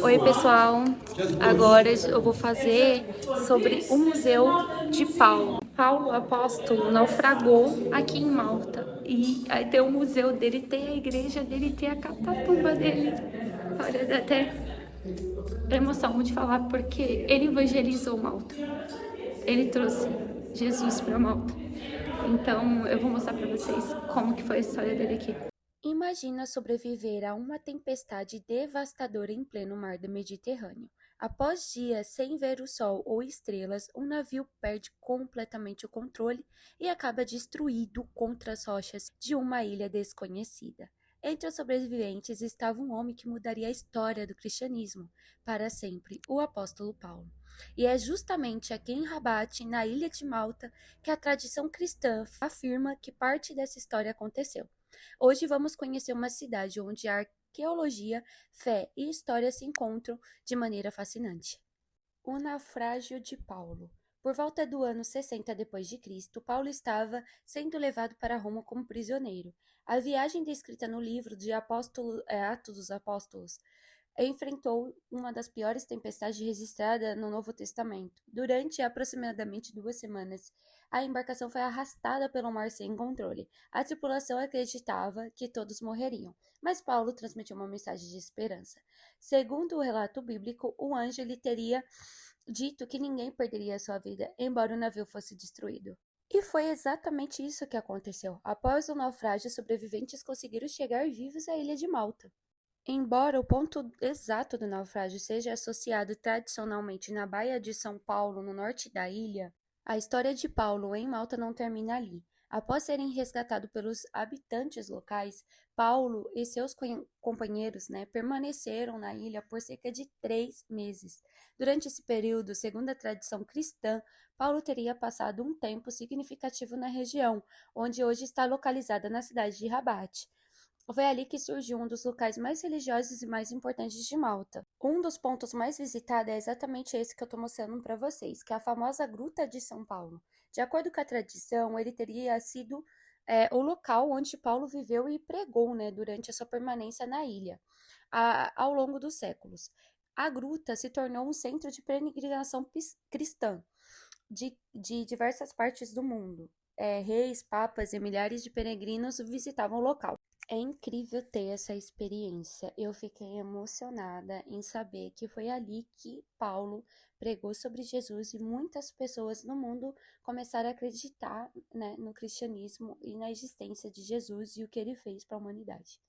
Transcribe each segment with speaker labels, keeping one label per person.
Speaker 1: Oi pessoal, agora eu vou fazer sobre o Museu de Paulo. Paulo apóstolo naufragou aqui em Malta e aí tem o museu dele, tem a igreja dele, tem a catatumba dele. Olha, dá até emoção de falar porque ele evangelizou Malta. Ele trouxe Jesus para Malta. Então eu vou mostrar para vocês como que foi a história dele aqui. Imagina sobreviver a uma tempestade devastadora em pleno mar do Mediterrâneo. Após dias sem ver o sol ou estrelas, um navio perde completamente o controle e acaba destruído contra as rochas de uma ilha desconhecida. Entre os sobreviventes estava um homem que mudaria a história do cristianismo para sempre, o apóstolo Paulo. E é justamente aqui em Rabat, na ilha de Malta, que a tradição cristã afirma que parte dessa história aconteceu. Hoje vamos conhecer uma cidade onde a arqueologia, fé e história se encontram de maneira fascinante. O naufrágio de Paulo. Por volta do ano 60 d.C., Paulo estava sendo levado para Roma como prisioneiro. A viagem descrita no livro de Atos dos Apóstolos enfrentou uma das piores tempestades registradas no Novo Testamento. Durante aproximadamente 2 semanas, a embarcação foi arrastada pelo mar sem controle. A tripulação acreditava que todos morreriam, mas Paulo transmitiu uma mensagem de esperança. Segundo o relato bíblico, o anjo lhe teria dito que ninguém perderia sua vida, embora o navio fosse destruído. E foi exatamente isso que aconteceu. Após o naufrágio, os sobreviventes conseguiram chegar vivos à ilha de Malta. Embora o ponto exato do naufrágio seja associado tradicionalmente na Baía de São Paulo, no norte da ilha, a história de Paulo em Malta não termina ali. Após serem resgatados pelos habitantes locais, Paulo e seus companheiros permaneceram na ilha por cerca de 3 meses. Durante esse período, segundo a tradição cristã, Paulo teria passado um tempo significativo na região, onde hoje está localizada na cidade de Rabat. Foi ali que surgiu um dos locais mais religiosos e mais importantes de Malta. Um dos pontos mais visitados é exatamente esse que eu estou mostrando para vocês, que é a famosa Gruta de São Paulo. De acordo com a tradição, ele teria sido o local onde Paulo viveu e pregou durante a sua permanência na ilha, ao longo dos séculos. A gruta se tornou um centro de peregrinação cristã de diversas partes do mundo. Reis, papas e milhares de peregrinos visitavam o local. É incrível ter essa experiência. Eu fiquei emocionada em saber que foi ali que Paulo pregou sobre Jesus e muitas pessoas no mundo começaram a acreditar no cristianismo e na existência de Jesus e o que ele fez para a humanidade.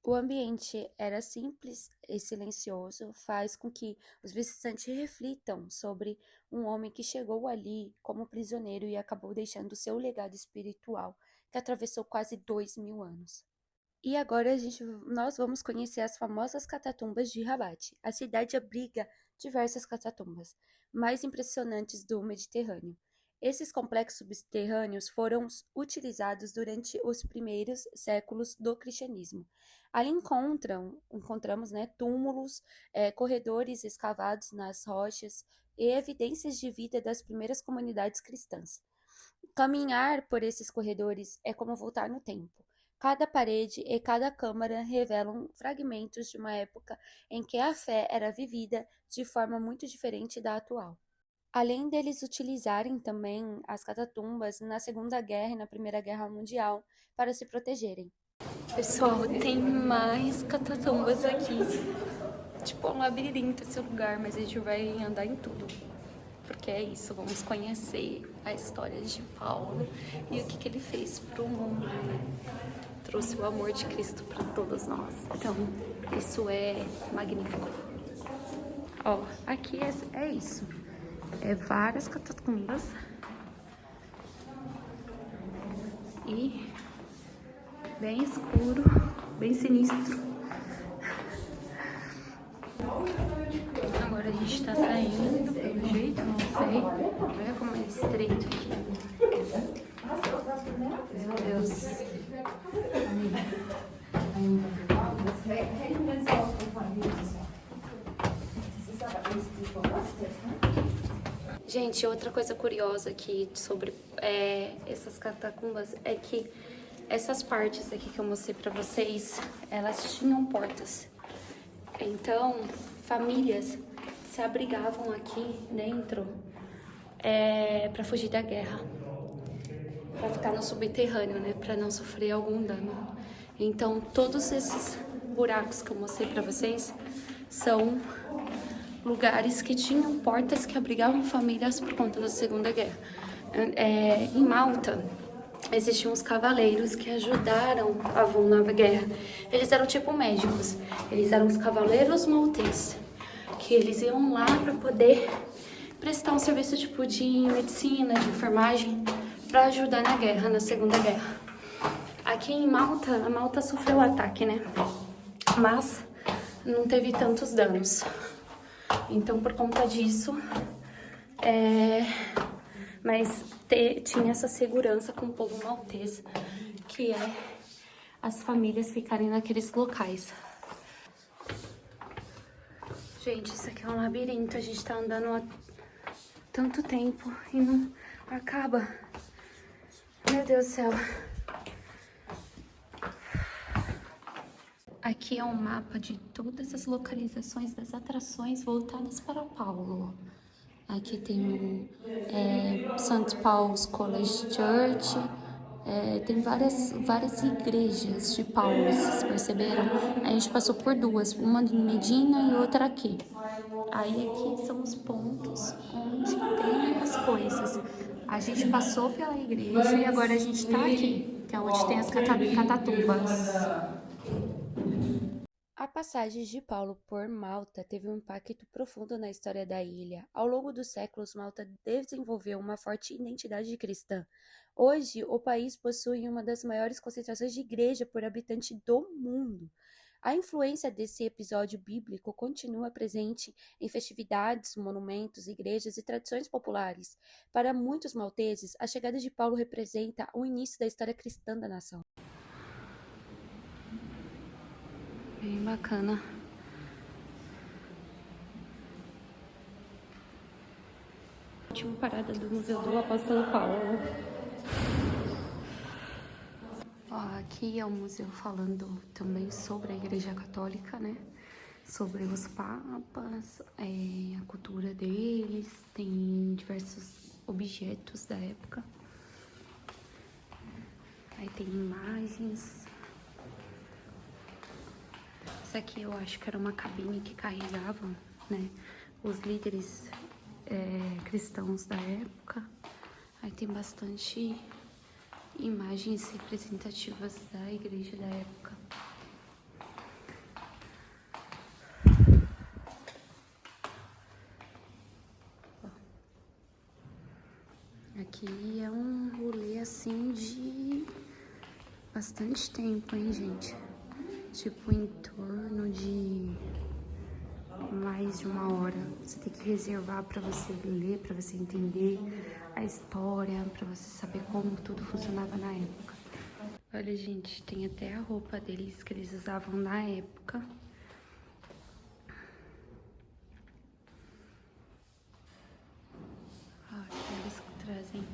Speaker 1: O ambiente era simples e silencioso, faz com que os visitantes reflitam sobre um homem que chegou ali como prisioneiro e acabou deixando seu legado espiritual, que atravessou quase 2000 anos. E agora nós vamos conhecer as famosas catatumbas de Rabat. A cidade abriga diversas catatumbas, mais impressionantes do Mediterrâneo. Esses complexos subterrâneos foram utilizados durante os primeiros séculos do cristianismo. Ali encontramos túmulos, corredores escavados nas rochas e evidências de vida das primeiras comunidades cristãs. Caminhar por esses corredores é como voltar no tempo. Cada parede e cada câmara revelam fragmentos de uma época em que a fé era vivida de forma muito diferente da atual. Além deles utilizarem também as catatumbas na Segunda Guerra e na Primeira Guerra Mundial para se protegerem. Pessoal, tem mais catatumbas aqui. Tipo um labirinto esse lugar, mas a gente vai andar em tudo. Porque é isso, vamos conhecer a história de Paulo e o que ele fez para o mundo. Trouxe o amor de Cristo para todos nós. Então, isso é magnífico. Ó, aqui é isso. É várias catacumbas. E bem escuro, bem sinistro. Agora a gente tá saindo, pelo jeito, não sei. Olha como é estreito aqui. Meu Deus. Gente, outra coisa curiosa aqui sobre essas catacumbas é que essas partes aqui que eu mostrei pra vocês, elas tinham portas. Então, famílias se abrigavam aqui dentro para fugir da guerra, para ficar no subterrâneo, né, para não sofrer algum dano. Então, todos esses buracos que eu mostrei para vocês são lugares que tinham portas que abrigavam famílias por conta da Segunda Guerra. Em Malta, existiam os cavaleiros que ajudaram a nova guerra. Eles eram tipo médicos, eles eram os cavaleiros malteses, que eles iam lá para poder prestar um serviço tipo de medicina, de enfermagem, para ajudar na guerra, na Segunda Guerra. Aqui em Malta, a Malta sofreu ataque, né? Mas não teve tantos danos. Então, por conta disso, mas tinha essa segurança com o povo maltês, que é as famílias ficarem naqueles locais. Gente, isso aqui é um labirinto, a gente tá andando há tanto tempo e não acaba. Meu Deus do céu. Aqui é um mapa de todas as localizações das atrações voltadas para Paulo. Aqui tem St. Paul's College Church, tem várias igrejas de Paulo, vocês perceberam? A gente passou por duas, uma em Medina e outra aqui. Aí aqui são os pontos onde tem as coisas. A gente passou pela igreja e agora a gente tá aqui, que é onde tem as catatumbas. A passagem de Paulo por Malta teve um impacto profundo na história da ilha. Ao longo dos séculos, Malta desenvolveu uma forte identidade cristã. Hoje, o país possui uma das maiores concentrações de igreja por habitante do mundo. A influência desse episódio bíblico continua presente em festividades, monumentos, igrejas e tradições populares. Para muitos malteses, a chegada de Paulo representa o início da história cristã da nação. Bem bacana. Última parada do Museu do Apóstolo Paulo. Ó, aqui é o museu falando também sobre a Igreja Católica, né? Sobre os papas, a cultura deles, tem diversos objetos da época. Aí tem imagens. Isso aqui eu acho que era uma cabine que carregava, né, os líderes cristãos da época. Aí tem bastante imagens representativas da igreja da época. Aqui é um rolê assim de bastante tempo, hein, gente? Tipo, em torno de mais de 1 hora. Você tem que reservar pra você ler, pra você entender a história, pra você saber como tudo funcionava na época. Olha, gente, tem até a roupa deles que eles usavam na época. Aqui eles trazem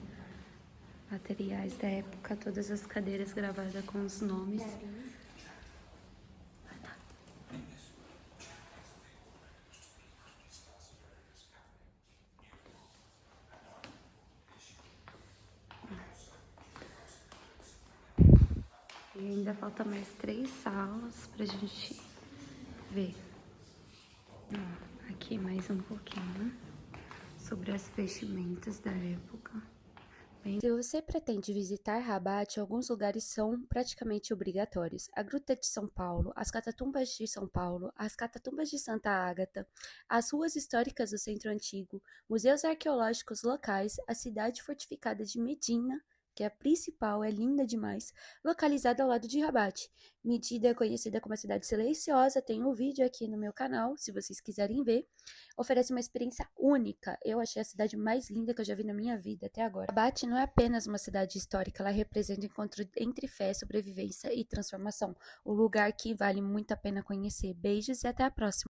Speaker 1: materiais da época, todas as cadeiras gravadas com os nomes. E ainda falta mais 3 salas pra gente ver. Ó, aqui mais um pouquinho sobre as vestimentas da época. Se você pretende visitar Rabat, alguns lugares são praticamente obrigatórios. A Gruta de São Paulo, as Catatumbas de São Paulo, as Catatumbas de Santa Ágata, as ruas históricas do Centro Antigo, museus arqueológicos locais, a cidade fortificada de Medina, que é a principal, é linda demais, localizada ao lado de Rabat. Medina é conhecida como a cidade silenciosa, tem um vídeo aqui no meu canal, se vocês quiserem ver. Oferece uma experiência única, eu achei a cidade mais linda que eu já vi na minha vida até agora. Rabat não é apenas uma cidade histórica, ela representa o encontro entre fé, sobrevivência e transformação. Um lugar que vale muito a pena conhecer. Beijos e até a próxima!